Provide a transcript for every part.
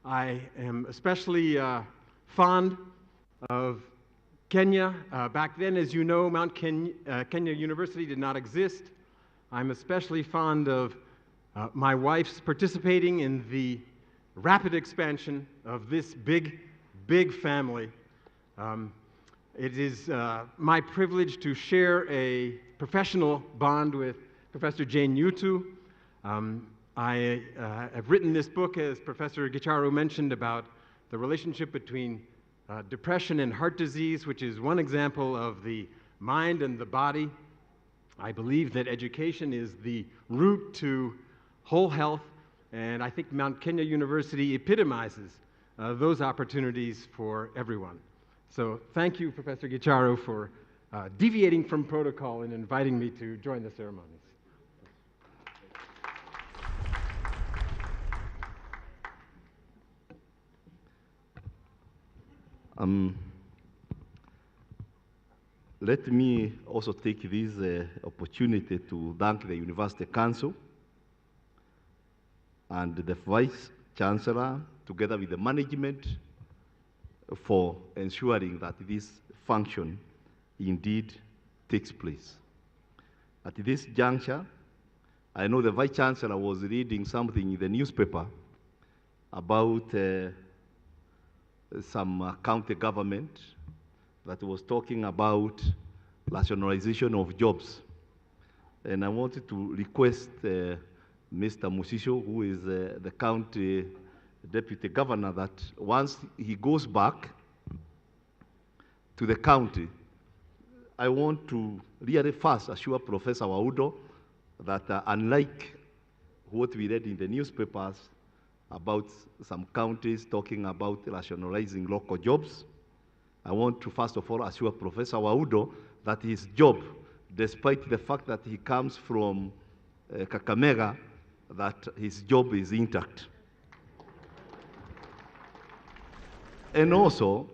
I am especially fond of Kenya. Back then, as you know, Mount Kenya University did not exist. I'm especially fond of my wife's participating in the rapid expansion of this big family. It is my privilege to share a professional bond with Professor Jane Yutu. I have written this book, as Professor Gicharu mentioned, about the relationship between depression and heart disease, which is one example of the mind and the body. I believe that education is the route to whole health, and I think Mount Kenya University epitomizes those opportunities for everyone. So thank you, Professor Gicharu, for deviating from protocol and inviting me to join the ceremonies. Let me also take this opportunity to thank the University Council and the Vice Chancellor, together with the management, for ensuring that this function indeed takes place. At this juncture, I know the Vice Chancellor was reading something in the newspaper about some county government that was talking about nationalization of jobs. And I wanted to request Mr. Musisho, who is the county deputy governor, that once he goes back to the county, I want to really first assure Professor Waudo that unlike what we read in the newspapers about some counties talking about rationalizing local jobs, I want to first of all assure Professor Waudo that his job, despite the fact that he comes from Kakamega, that his job is intact. And also,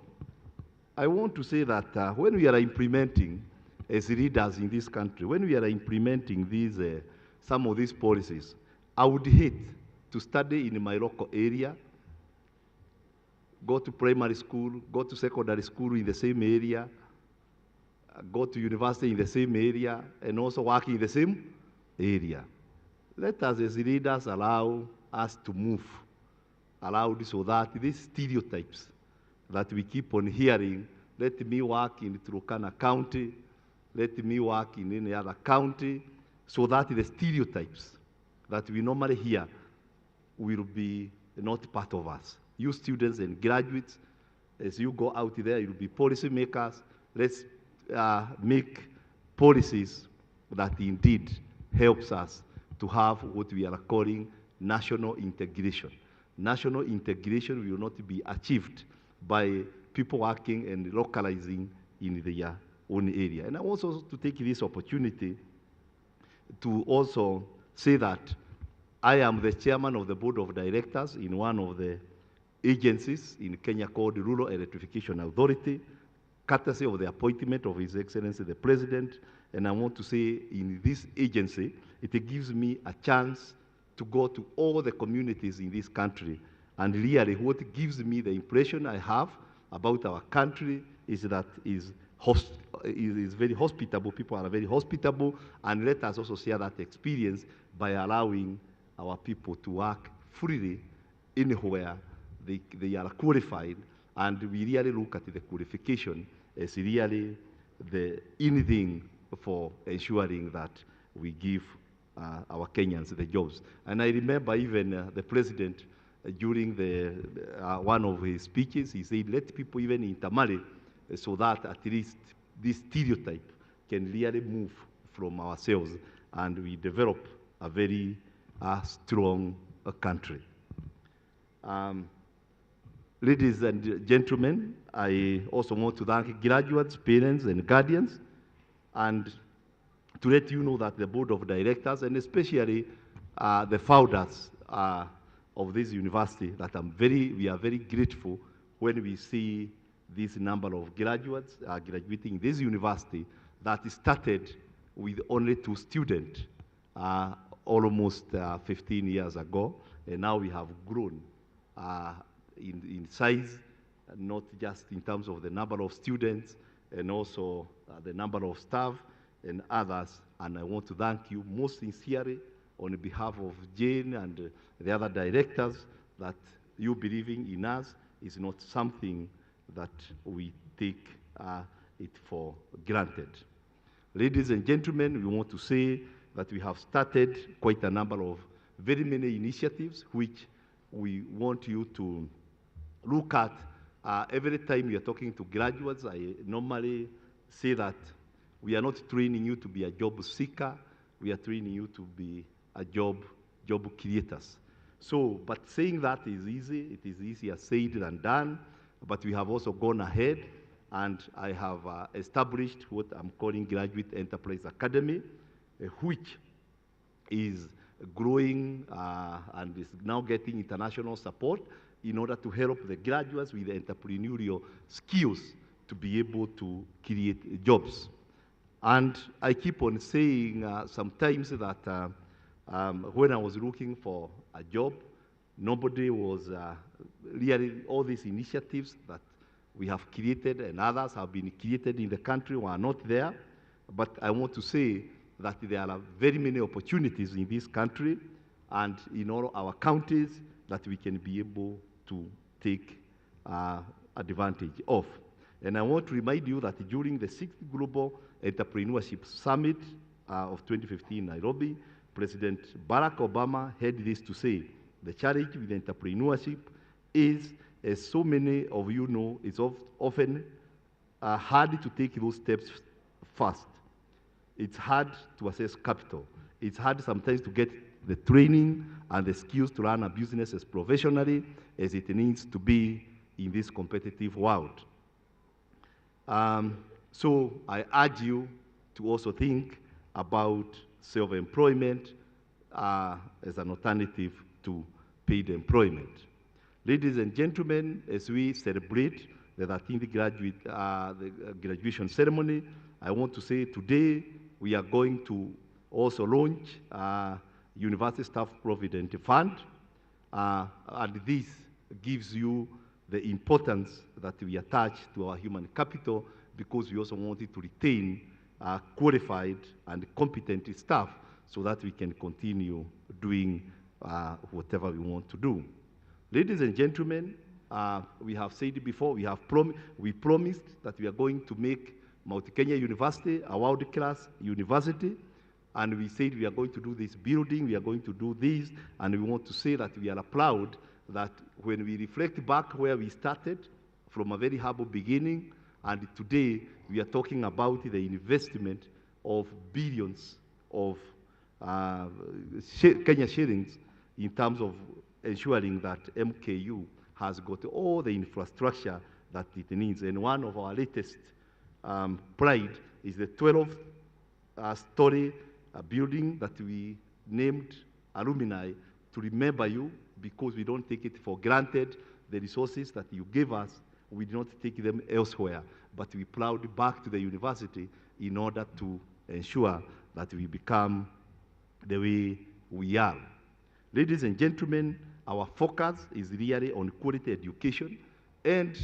I want to say that when we are implementing, as leaders in this country, when we are implementing these, some of these policies, I would hate to study in my local area, go to primary school, go to secondary school in the same area, go to university in the same area, and also work in the same area. Let us as leaders allow us to move, allow this so that these stereotypes that we keep on hearing, let me work in Turkana County, let me work in any other county, so that the stereotypes that we normally hear will be not part of us. You students and graduates, as you go out there, you'll be policy makers. Let's make policies that indeed helps us to have what we are calling national integration. National integration will not be achieved by people working and localizing in their own area. And I want also to take this opportunity to also say that I am the chairman of the board of directors in one of the agencies in Kenya called Rural Electrification Authority, courtesy of the appointment of His Excellency the President. And I want to say in this agency, it gives me a chance to go to all the communities in this country. And really what gives me the impression I have about our country is that is very hospitable. People are very hospitable, and let us also share that experience by allowing our people to work freely anywhere they are qualified, and we really look at the qualification as really the anything for ensuring that we give our Kenyans the jobs. And I remember even the president during one of his speeches, he said, let people even intermarry so that at least this stereotype can really move from ourselves and we develop a very strong country. Ladies and gentlemen, I also want to thank graduates, parents, and guardians, and to let you know that the board of directors, and especially the founders of this university, that we are very grateful when we see this number of graduates graduating this university that started with only 2 students almost 15 years ago, and now we have grown in size, not just in terms of the number of students and also the number of staff and others. And I want to thank you most sincerely on behalf of Jane and the other directors that you believing in us is not something that we take it for granted. Ladies and gentlemen, we want to say that we have started quite a number of very many initiatives which we want you to look at. Every time you're talking to graduates, I normally say that we are not training you to be a job seeker, we are training you to be a job creators. So, but saying that is easy, it is easier said than done, but we have also gone ahead and I have established what I'm calling Graduate Enterprise Academy, which is growing and is now getting international support in order to help the graduates with the entrepreneurial skills to be able to create jobs. And I keep on saying sometimes that when I was looking for a job, nobody was really, all these initiatives that we have created and others have been created in the country were not there. But I want to say that there are very many opportunities in this country and in all our counties that we can be able to take advantage of. And I want to remind you that during the 6th Global Entrepreneurship Summit of 2015 in Nairobi, President Barack Obama had this to say: the challenge with entrepreneurship is, as so many of you know, it's often hard to take those steps fast. It's hard to access capital. It's hard sometimes to get the training and the skills to run a business as professionally as it needs to be in this competitive world. So I urge you to also think about self-employment as an alternative to paid employment. Ladies and gentlemen, as we celebrate the 13th graduation ceremony, I want to say today we are going to also launch University Staff Provident Fund, and this gives you the importance that we attach to our human capital, because we also wanted to retain qualified and competent staff so that we can continue doing whatever we want to do. Ladies and gentlemen, we have said before, we promised that we are going to make Mount Kenya University a world-class university, and we said we are going to do this building, we are going to do this, and we want to say that we are proud that when we reflect back where we started from a very humble beginning, and today we are talking about the investment of billions of Kenya shillings in terms of ensuring that MKU has got all the infrastructure that it needs. And one of our latest pride is the 12-story building that we named Alumni to remember you, because we don't take it for granted. The resources that you gave us, we do not take them elsewhere, but we plowed back to the university in order to ensure that we become the way we are. Ladies and gentlemen, our focus is really on quality education, and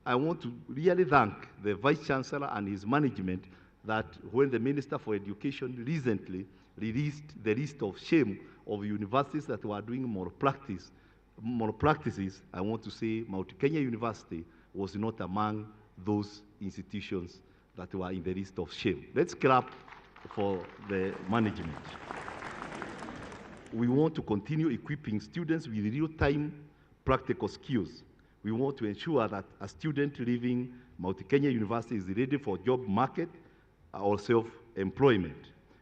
I want to really thank the Vice Chancellor and his management that when the Minister for Education recently released the list of shame of universities that were doing moral practices, I want to say Mount Kenya University was not among those institutions that were in the list of shame. Let's clap for the management. We want to continue equipping students with real-time practical skills. We want to ensure that a student leaving Mount Kenya University is ready for job market or self-employment.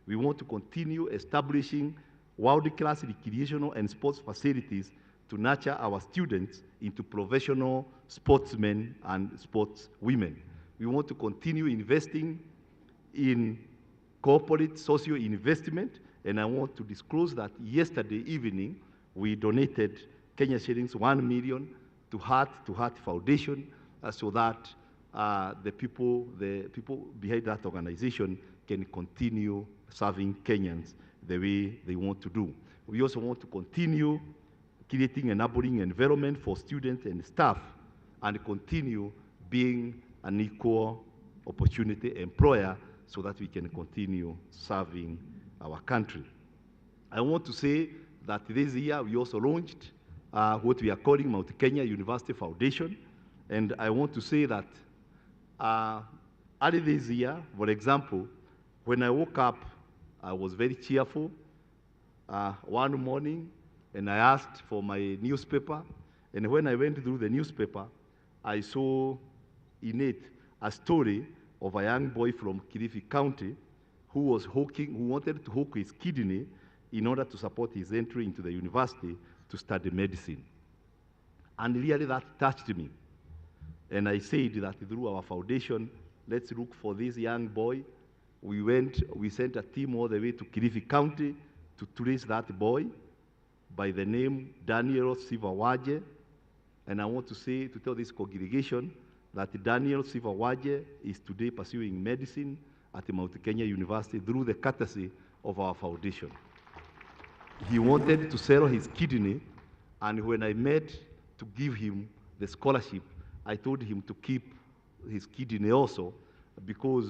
We want to continue establishing world-class recreational and sports facilities to nurture our students into professional sportsmen and sportswomen. We want to continue investing in corporate social investment, and I want to disclose that yesterday evening we donated Kenya shillings 1 million to Heart Foundation so that the people behind that organization can continue serving Kenyans the way they want to do. We also want to continue creating an enabling environment for students and staff, and continue being an equal opportunity employer so that we can continue serving our country. I want to say that this year we also launched what we are calling Mount Kenya University Foundation, and I want to say that early this year, for example, when I woke up, I was very cheerful one morning, and I asked for my newspaper, and when I went through the newspaper, I saw in it a story of a young boy from Kilifi County who wanted to hook his kidney in order to support his entry into the university to study medicine. And really that touched me. And I said that through our foundation, let's look for this young boy. We sent a team all the way to Kilifi County to trace that boy by the name Daniel Sivawaje. And I want to tell this congregation that Daniel Sivawaje is today pursuing medicine at Mount Kenya University through the courtesy of our foundation. He wanted to sell his kidney, and when I met to give him the scholarship, I told him to keep his kidney also, because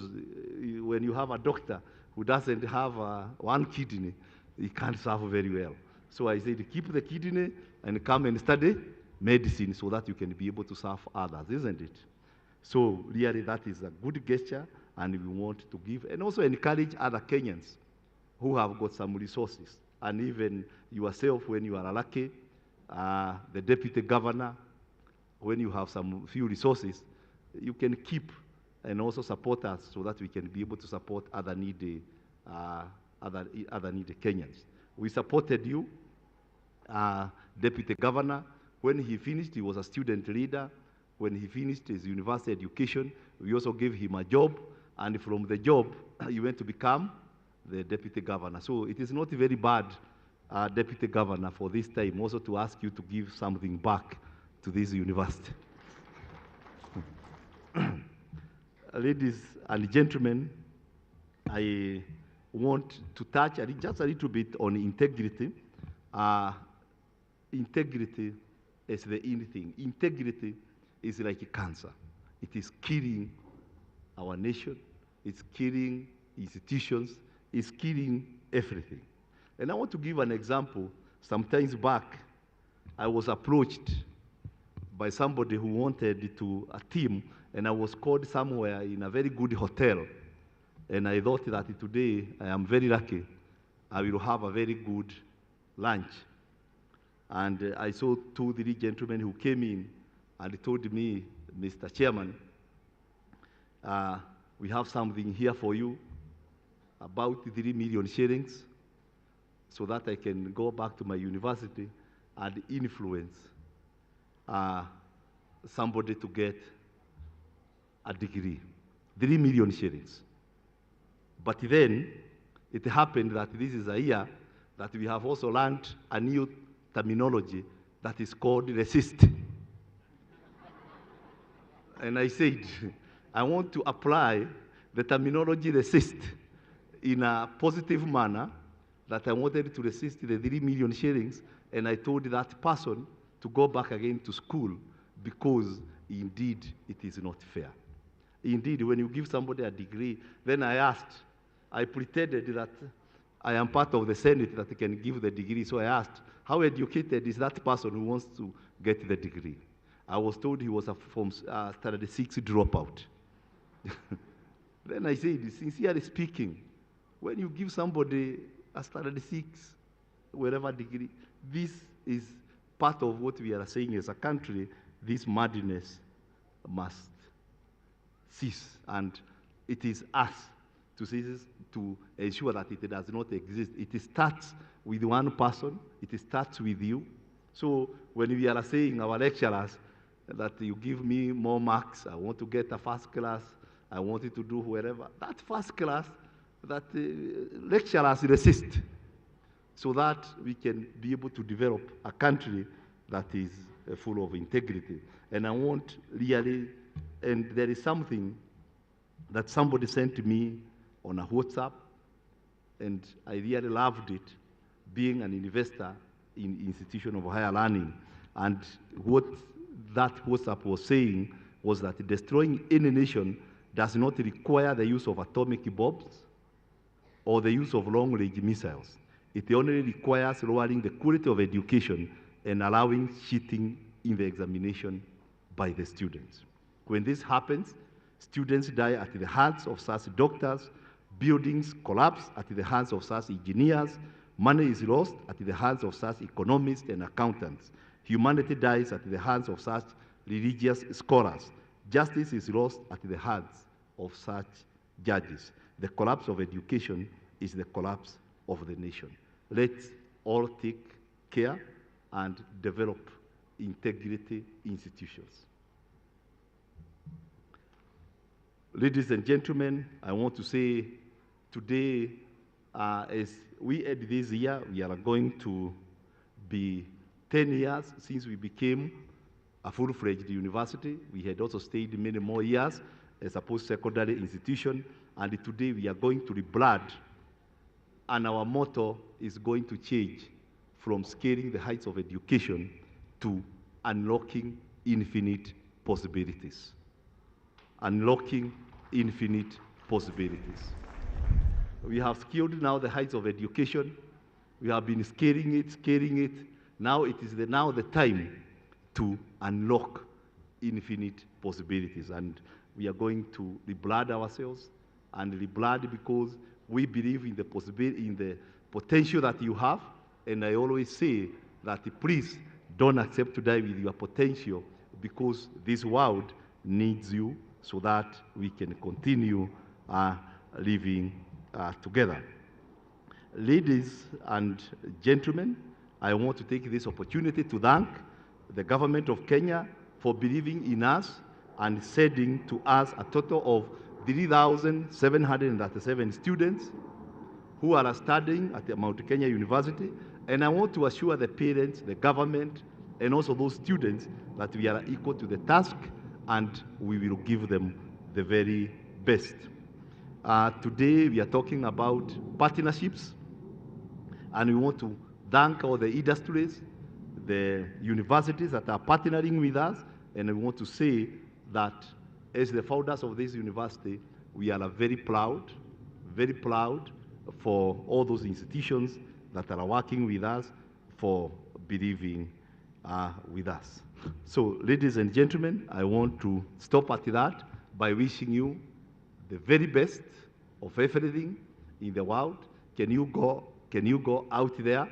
when you have a doctor who doesn't have one kidney, he can't serve very well. So I said, keep the kidney and come and study medicine so that you can be able to serve others, isn't it? So really that is a good gesture, and we want to give and also encourage other Kenyans who have got some resources. And even yourself, when you are lucky, the deputy governor, when you have some few resources, you can keep and also support us so that we can be able to support other needy Kenyans. We supported you, deputy governor. When he finished, he was a student leader. When he finished his university education, we also gave him a job, and from the job, he went to become the deputy governor. So it is not very bad, deputy governor, for this time also to ask you to give something back to this university. Ladies and gentlemen, I want to touch just a little bit on integrity. Integrity is the in thing. Integrity is like a cancer. It is killing our nation. It's killing institutions. It's killing everything. And I want to give an example. Sometimes back, I was approached by somebody who wanted a team, and I was called somewhere in a very good hotel. And I thought that today I am very lucky. I will have a very good lunch. And I saw 2-3 gentlemen who came in and told me, Mr. Chairman, we have something here for you, about 3 million shillings, so that I can go back to my university and influence somebody to get a degree. 3 million shillings. But then it happened that this is a year that we have also learned a new terminology that is called resist. And I said, I want to apply the terminology resist in a positive manner, that I wanted to resist the 3 million shillings, and I told that person to go back again to school, because indeed it is not fair. Indeed, when you give somebody a degree, then I pretended that I am part of the Senate that can give the degree, so I asked, how educated is that person who wants to get the degree? I was told he was from standard 6 dropout. Then I said, sincerely speaking, when you give somebody a standard 6, wherever degree, this is part of what we are saying as a country. This madness must cease, and it is us to ensure that it does not exist. It starts with one person. It starts with you. So when we are saying our lecturers that you give me more marks, I want to get a first class, I want you to do whatever, that first class, that lecturers resist, so that we can be able to develop a country that is full of integrity. And I want really, and there is something that somebody sent to me on a WhatsApp, and I really loved it. Being an investor, institution of higher learning. And what that WhatsApp was saying was that destroying any nation does not require the use of atomic bombs or the use of long-range missiles. It only requires lowering the quality of education and allowing cheating in the examination by the students. When this happens, students die at the hands of such doctors, buildings collapse at the hands of such engineers, money is lost at the hands of such economists and accountants, humanity dies at the hands of such religious scholars, justice is lost at the hands of such judges. The collapse of education is the collapse of the nation. Let's all take care and develop integrity institutions. Ladies and gentlemen, I want to say today, as we end this year, we are going to be 10 years since we became a full-fledged university. We had also stayed many more years as a post-secondary institution, and today we are going to reblood, and our motto is going to change from scaling the heights of education to unlocking infinite possibilities. Unlocking infinite possibilities. We have scaled now the heights of education. We have been scaling it. Now it is now the time to unlock infinite possibilities. And we are going to reblood ourselves, and reblood because we believe in the possibility, in the potential that you have. And I always say that please don't accept to die with your potential, because this world needs you so that we can continue living together. Ladies and gentlemen, I want to take this opportunity to thank the government of Kenya for believing in us and sending to us a total of 3,737 students who are studying at Mount Kenya University. And I want to assure the parents, the government, and also those students that we are equal to the task, and we will give them the very best. Today we are talking about partnerships, and we want to thank all the industries, the universities that are partnering with us, and we want to say that as the founders of this university, we are very proud for all those institutions that are working with us, for believing with us. So, ladies and gentlemen, I want to stop at that by wishing you the very best of everything in the world. Can you go out there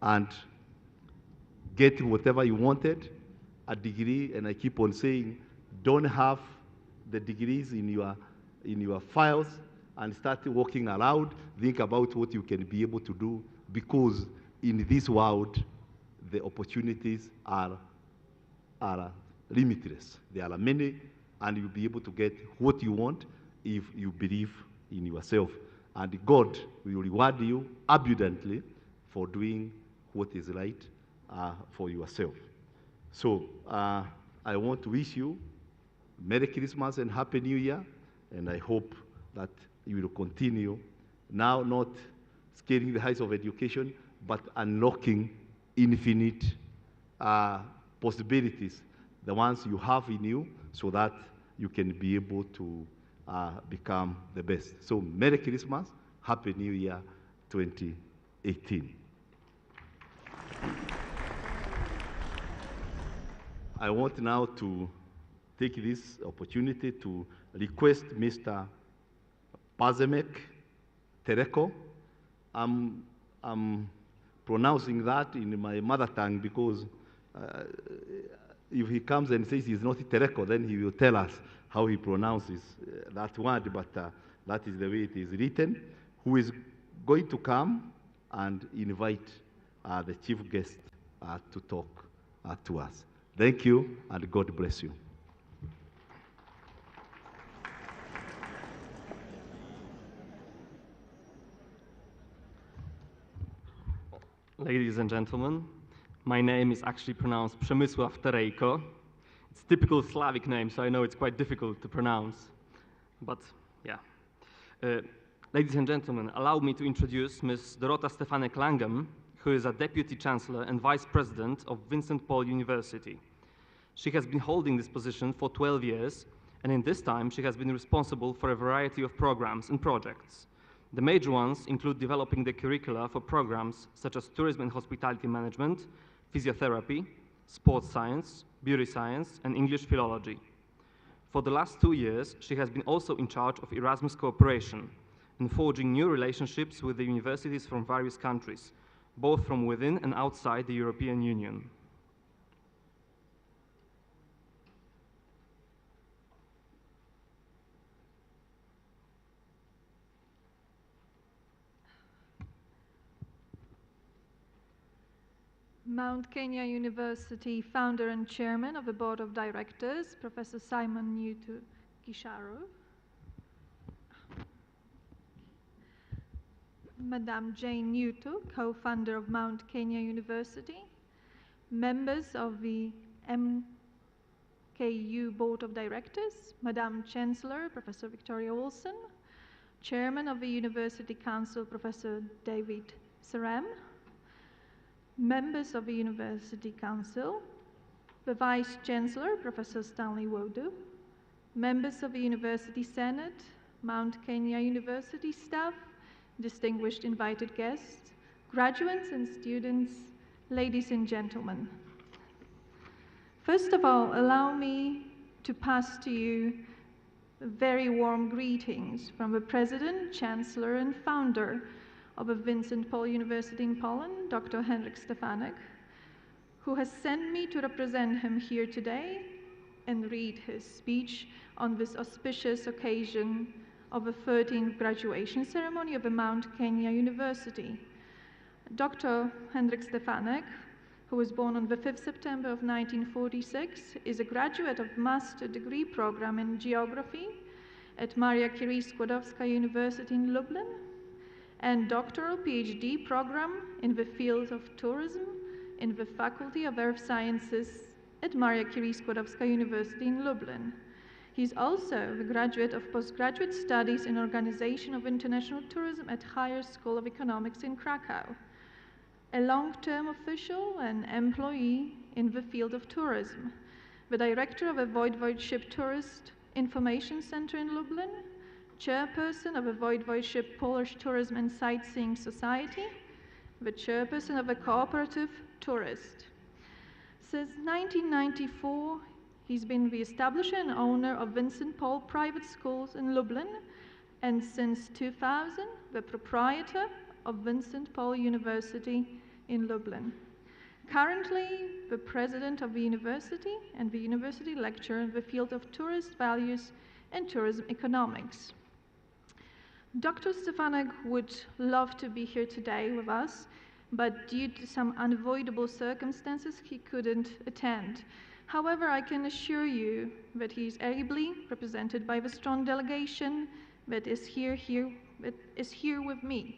and get whatever you wanted, a degree? And I keep on saying, don't have the degrees in your files and start walking around. Think about what you can be able to do, because in this world, the opportunities are limitless. There are many, and you'll be able to get what you want if you believe in yourself. And God will reward you abundantly for doing what is right for yourself. So I want to wish you Merry Christmas and Happy New Year, and I hope that you will continue now, not scaling the heights of education, but unlocking infinite possibilities, the ones you have in you, so that you can be able to become the best. So Merry Christmas, Happy New Year 2018. I want now to take this opportunity to request Mr. Pazemek Tereko. I'm pronouncing that in my mother tongue because if he comes and says he's not Tereko, then he will tell us how he pronounces that word, but that is the way it is written, who is going to come and invite the chief guest to talk to us. Thank you, and God bless you. Ladies and gentlemen, my name is actually pronounced Przemysław Terejko. It's a typical Slavic name, so I know it's quite difficult to pronounce. But yeah. Ladies and gentlemen, allow me to introduce Ms. Dorota Stefanek-Langem, who is a Deputy Chancellor and Vice President of Vincent University. She has been holding this position for 12 years, and in this time she has been responsible for a variety of programs and projects. The major ones include developing the curricula for programs such as tourism and hospitality management, physiotherapy, sports science, beauty science, and English philology. For the last 2 years, she has been also in charge of Erasmus cooperation and forging new relationships with the universities from various countries, both from within and outside the European Union. Mount Kenya University founder and chairman of the board of directors, Professor Simon Nyutu Gisharo. Madame Jane Nyutu, co-founder of Mount Kenya University. Members of the MKU board of directors, Madame Chancellor, Professor Victoria Wilson. Chairman of the University Council, Professor David Saram. Members of the University Council, the Vice Chancellor, Professor Stanley Wodu, members of the University Senate, Mount Kenya University staff, distinguished invited guests, graduates and students, ladies and gentlemen. First of all, allow me to pass to you very warm greetings from the President, Chancellor, and founder of the Vincent University in Poland, Dr. Henryk Stefanek, who has sent me to represent him here today and read his speech on this auspicious occasion of the 13th graduation ceremony of the Mount Kenya University. Dr. Henryk Stefanek, who was born on the 5th September of 1946, is a graduate of master degree program in geography at Maria Curie Skłodowska University in Lublin, and doctoral PhD program in the field of tourism in the Faculty of Earth Sciences at Maria Curie Skłodowska University in Lublin. He's also the graduate of postgraduate studies in Organization of International Tourism at Higher School of Economics in Krakow, a long-term official and employee in the field of tourism, the director of a Voivodeship Tourist Information Center in Lublin, chairperson of the Voivodeship Polish Tourism and Sightseeing Society, the chairperson of a cooperative tourist. Since 1994, he's been the establisher and owner of Vincent Paul Private Schools in Lublin, and since 2000, the proprietor of Vincent Paul University in Lublin. Currently, the president of the university and the university lecturer in the field of tourist values and tourism economics. Dr. Stefanek would love to be here today with us, but due to some unavoidable circumstances, he couldn't attend. However, I can assure you that he is ably represented by the strong delegation that is here with me.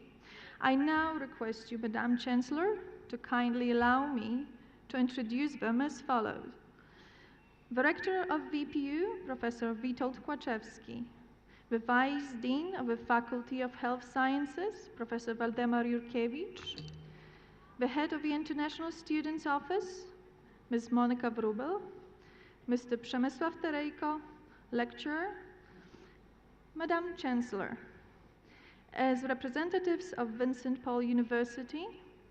I now request you, Madame Chancellor, to kindly allow me to introduce them as follows. The Rector of VPU, Professor Witold Kłaczewski. The Vice Dean of the Faculty of Health Sciences, Professor Waldemar Jurkiewicz. The Head of the International Students Office, Ms. Monika Wróbel. Mr. Przemysław Terejko, Lecturer. Madame Chancellor, as representatives of Vincent Paul University,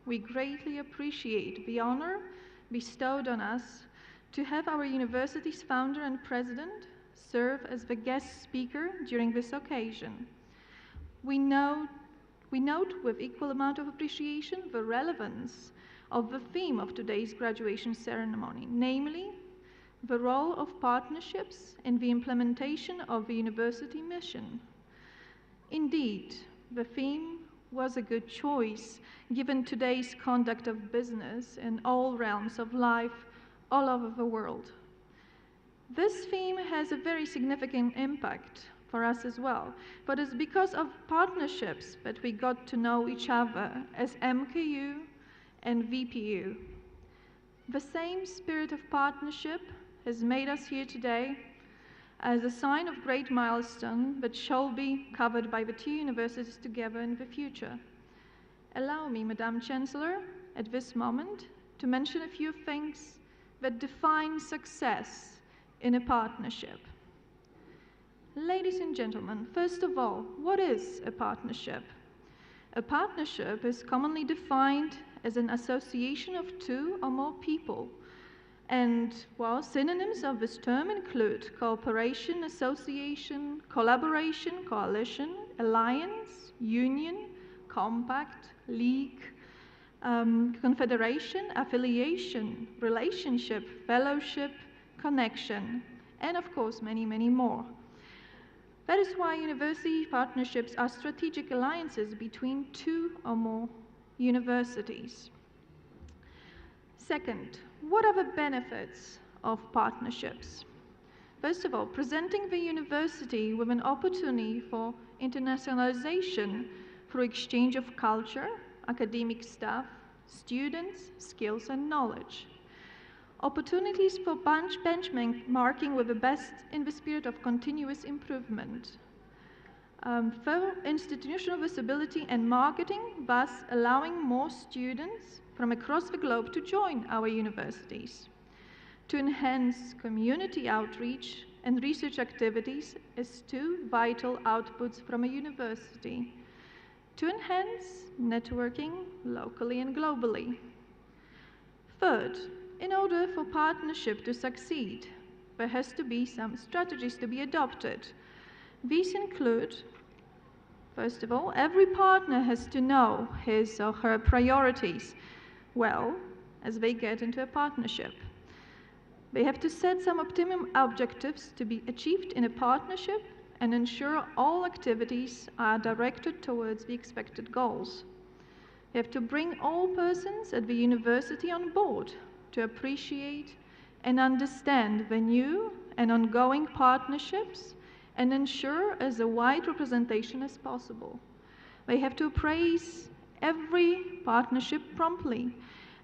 we greatly appreciate the honor bestowed on us to have our university's founder and president serve as the guest speaker during this occasion. We note with equal amount of appreciation the relevance of the theme of today's graduation ceremony, namely, the role of partnerships in the implementation of the university mission. Indeed, the theme was a good choice given today's conduct of business in all realms of life all over the world. This theme has a very significant impact for us as well, but it's because of partnerships that we got to know each other as MKU and VPU. The same spirit of partnership has made us here today as a sign of great milestone that shall be covered by the two universities together in the future. Allow me, Madame Chancellor, at this moment to mention a few things that define success in a partnership. Ladies and gentlemen, first of all, what is a partnership? A partnership is commonly defined as an association of two or more people. And while synonyms of this term include cooperation, association, collaboration, coalition, alliance, union, compact, league, confederation, affiliation, relationship, fellowship, connection, and of course many, many more. That is why university partnerships are strategic alliances between two or more universities. Second, what are the benefits of partnerships? First of all, presenting the university with an opportunity for internationalization through exchange of culture, academic staff, students, skills, and knowledge. Opportunities for benchmarking with the best in the spirit of continuous improvement. Further institutional visibility and marketing, thus allowing more students from across the globe to join our universities. To enhance community outreach and research activities as two vital outputs from a university. To enhance networking locally and globally. Third, in order for partnership to succeed, there has to be some strategies to be adopted. These include, first of all, every partner has to know his or her priorities well as they get into a partnership. They have to set some optimum objectives to be achieved in a partnership and ensure all activities are directed towards the expected goals. They have to bring all persons at the university on board to appreciate and understand the new and ongoing partnerships and ensure as a wide representation as possible. They have to appraise every partnership promptly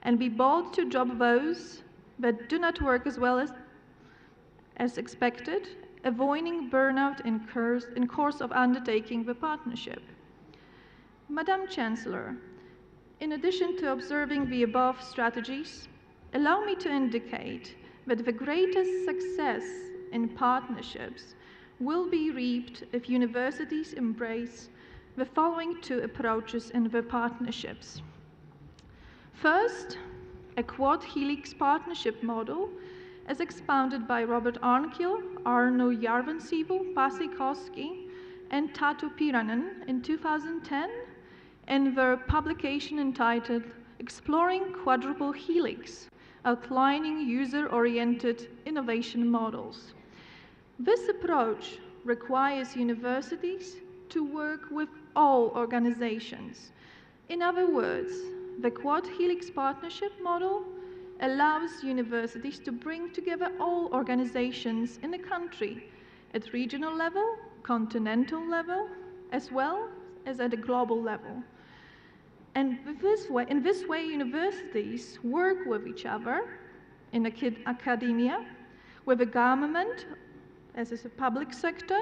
and be bold to drop those that do not work as well as expected, avoiding burnout in course of undertaking the partnership. Madam Chancellor, in addition to observing the above strategies, allow me to indicate that the greatest success in partnerships will be reaped if universities embrace the following two approaches in their partnerships. First, a quad helix partnership model as expounded by Robert Arnkiel, Arno Järvensivu, Pasi Koski, and Tatu Piranen in 2010 in their publication entitled Exploring Quadruple Helix, Outlining User-Oriented Innovation Models. This approach requires universities to work with all organizations. In other words, the quad helix partnership model allows universities to bring together all organizations in the country at regional level, continental level, as well as at a global level. And in this way, universities work with each other in academia, with the government, as is a public sector,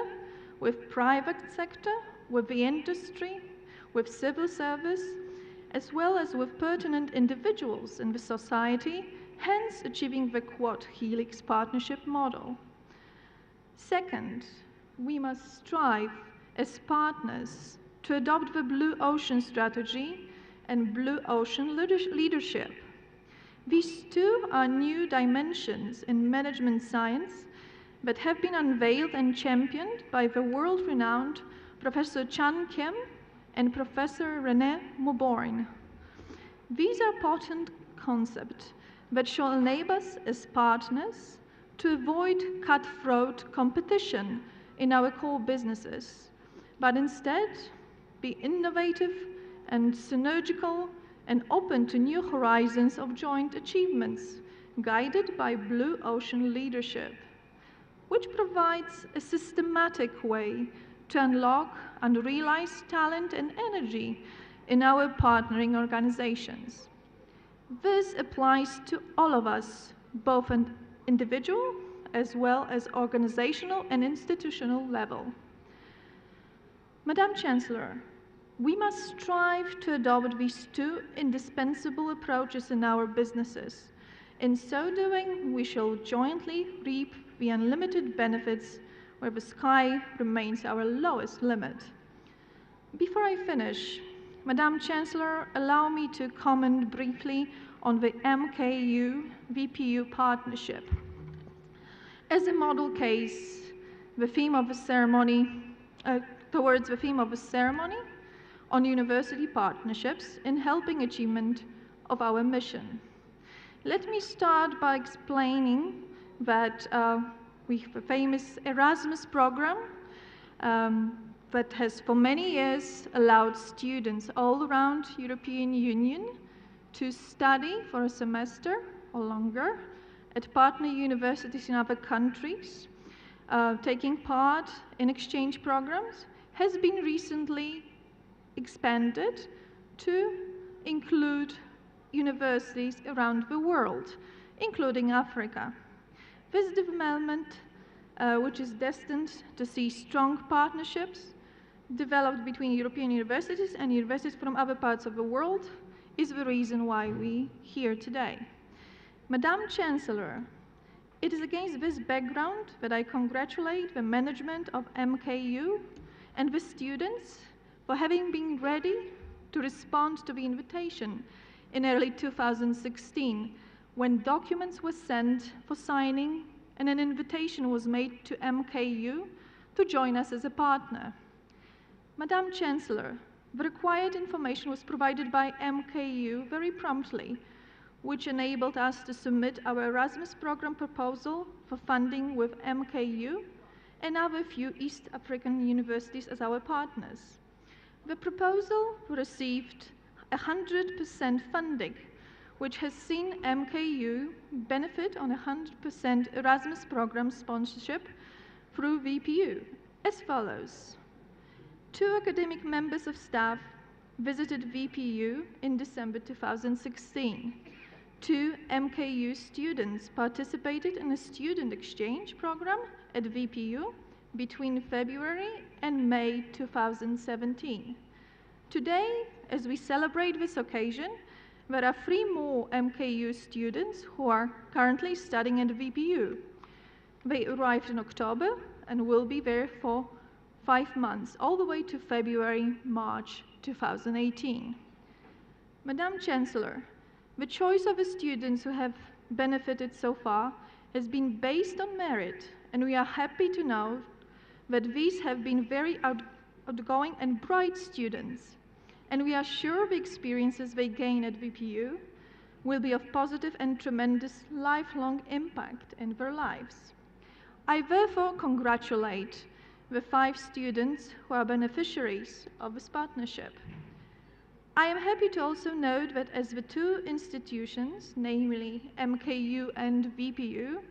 with private sector, with the industry, with civil service, as well as with pertinent individuals in the society, hence achieving the quad helix partnership model. Second, we must strive as partners to adopt the Blue Ocean strategy and Blue Ocean leadership. These two are new dimensions in management science that have been unveiled and championed by the world-renowned Professor Chan Kim and Professor René Mauborgne. These are potent concepts that shall enable us as partners to avoid cutthroat competition in our core businesses, but instead be innovative and synergical and open to new horizons of joint achievements, guided by Blue Ocean leadership, which provides a systematic way to unlock unrealized talent and energy in our partnering organizations. This applies to all of us, both at individual as well as organizational and institutional level. Madam Chancellor, We must strive to adopt these two indispensable approaches in our businesses. In so doing, we shall jointly reap the unlimited benefits where the sky remains our lowest limit. Before I finish, Madam Chancellor, allow me to comment briefly on the MKU-VPU partnership. As a model case, the theme of the ceremony, towards the theme of the ceremony on university partnerships in helping achievement of our mission. Let me start by explaining that we have a famous Erasmus program that has for many years allowed students all around European Union to study for a semester or longer at partner universities in other countries, taking part in exchange programs, has been recently expanded to include universities around the world, including Africa. This development, which is destined to see strong partnerships developed between European universities and universities from other parts of the world, is the reason why we are here today. Madam Chancellor, it is against this background that I congratulate the management of MKU and the students for having been ready to respond to the invitation in early 2016, when documents were sent for signing and an invitation was made to MKU to join us as a partner. Madam Chancellor, the required information was provided by MKU very promptly, which enabled us to submit our Erasmus program proposal for funding with MKU and other few East African universities as our partners. The proposal received 100% funding, which has seen MKU benefit on 100% Erasmus program sponsorship through VPU as follows. 2 academic members of staff visited VPU in December 2016. 2 MKU students participated in a student exchange program at VPU between February and May 2017. Today, as we celebrate this occasion, there are 3 more MKU students who are currently studying at VPU. They arrived in October and will be there for 5 months, all the way to February, March 2018. Madam Chancellor, the choice of the students who have benefited so far has been based on merit, and we are happy to know that these have been very outgoing and bright students, and we are sure the experiences they gain at VPU will be of positive and tremendous lifelong impact in their lives. I therefore congratulate the 5 students who are beneficiaries of this partnership. I am happy to also note that as the 2 institutions, namely MKU and VPU,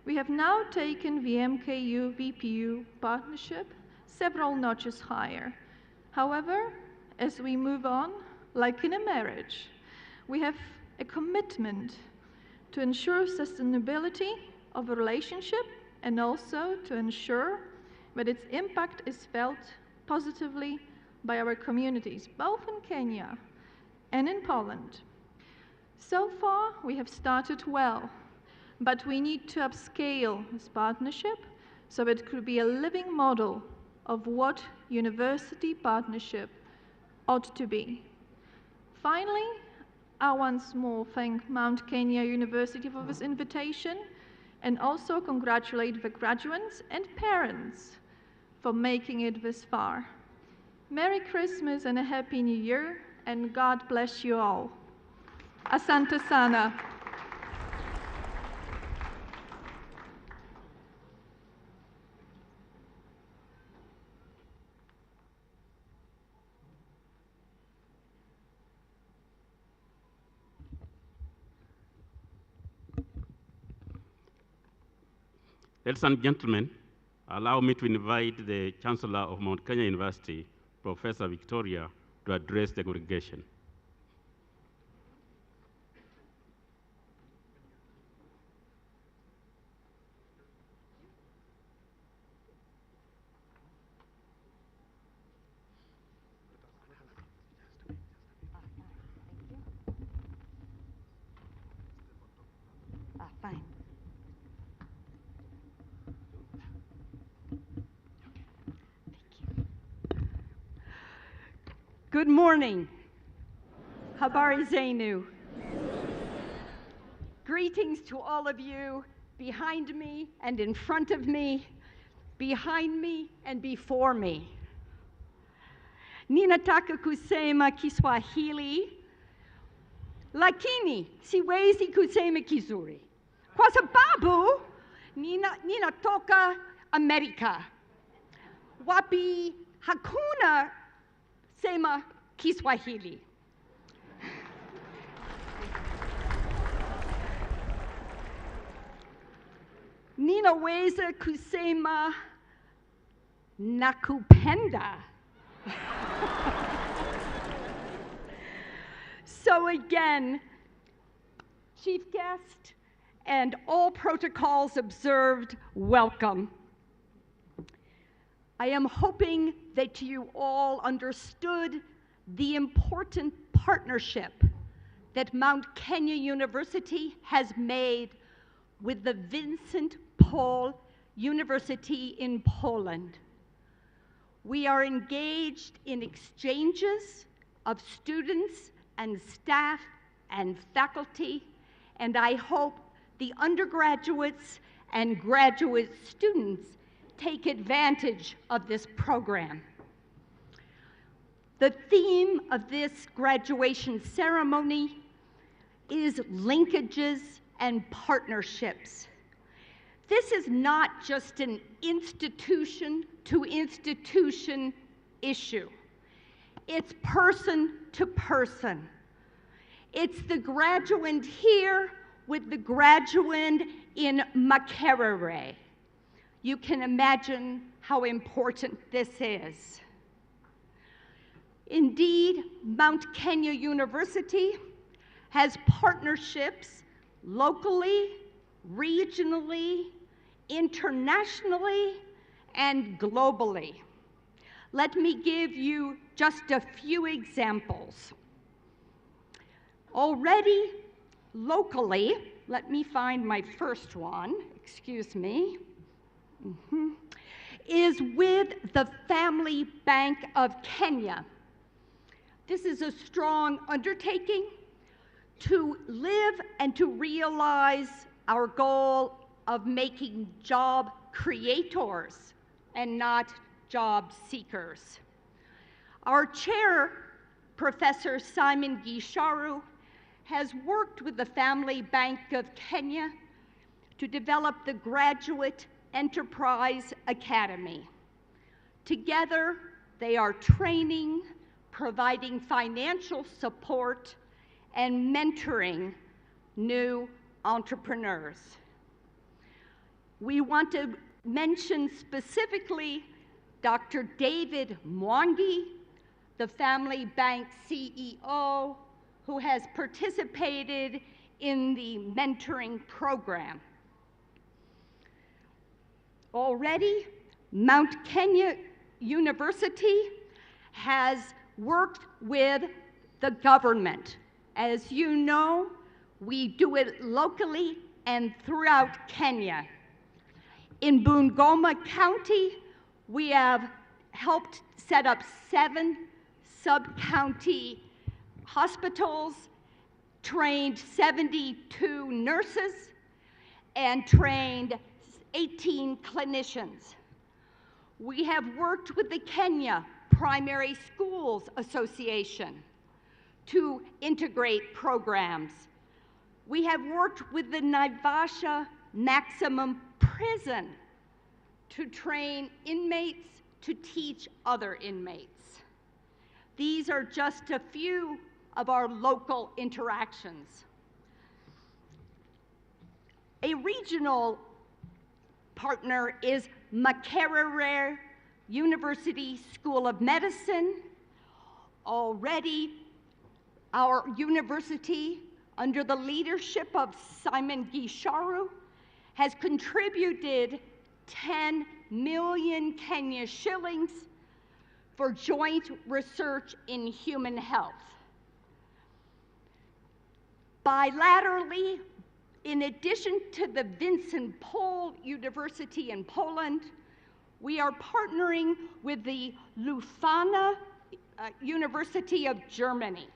we have now taken the MKU-VPU partnership several notches higher. However, as we move on, like in a marriage, we have a commitment to ensure sustainability of a relationship and also to ensure that its impact is felt positively by our communities, both in Kenya and in Poland. So far, we have started well, but we need to upscale this partnership so that it could be a living model of what university partnership ought to be. Finally, I once more thank Mount Kenya University for this invitation and also congratulate the graduates and parents for making it this far. Merry Christmas and a Happy New Year, and God bless you all. Asante sana. Ladies and gentlemen, allow me to invite the Chancellor of Mount Kenya University, Professor Victoria, to address the congregation. Good morning. Habari zenu. Greetings to all of you behind me and in front of me, behind me and before me. Ninataka kusema Kiswahili, lakini siwezi kusema kizuri. Kwa sababu ninatoka Amerika. Wapi hakuna sema Kiswahili. Ninaweza kusema nakupenda. So again, Chief Guest and all protocols observed, welcome. I am hoping that you all understood the important partnership that Mount Kenya University has made with the Vincent Paul University in Poland. We are engaged in exchanges of students and staff and faculty, and I hope the undergraduates and graduate students take advantage of this program. The theme of this graduation ceremony is linkages and partnerships. This is not just an institution-to-institution issue. It's person to person. It's the graduand here with the graduand in Makerere. You can imagine how important this is. Indeed, Mount Kenya University has partnerships locally, regionally, internationally, and globally. Let me give you just a few examples. Already, locally, let me find my first one, excuse me, is with the Family Bank of Kenya. This is a strong undertaking to live and to realize our goal of making job creators and not job seekers. Our chair, Professor Simon Gisharu, has worked with the Family Bank of Kenya to develop the Graduate Enterprise Academy. Together, they are training, providing financial support, and mentoring new entrepreneurs. We want to mention specifically Dr. David Mwangi, the Family Bank CEO, who has participated in the mentoring program. Already, Mount Kenya University has worked with the government. As you know, we do it locally and throughout Kenya. In Bungoma County, we have helped set up 7 sub-county hospitals, trained 72 nurses, and trained 18 clinicians. We have worked with the Kenya Primary Schools Association to integrate programs. We have worked with the Naivasha Maximum Prison to train inmates to teach other inmates. These are just a few of our local interactions. A regional partner is Makerere University School of Medicine. Already, our university, under the leadership of Simon Gisharu, has contributed 10 million Kenya shillings for joint research in human health. Bilaterally, in addition to the Vincent Paul University in Poland, we are partnering with the Lufana University of Germany.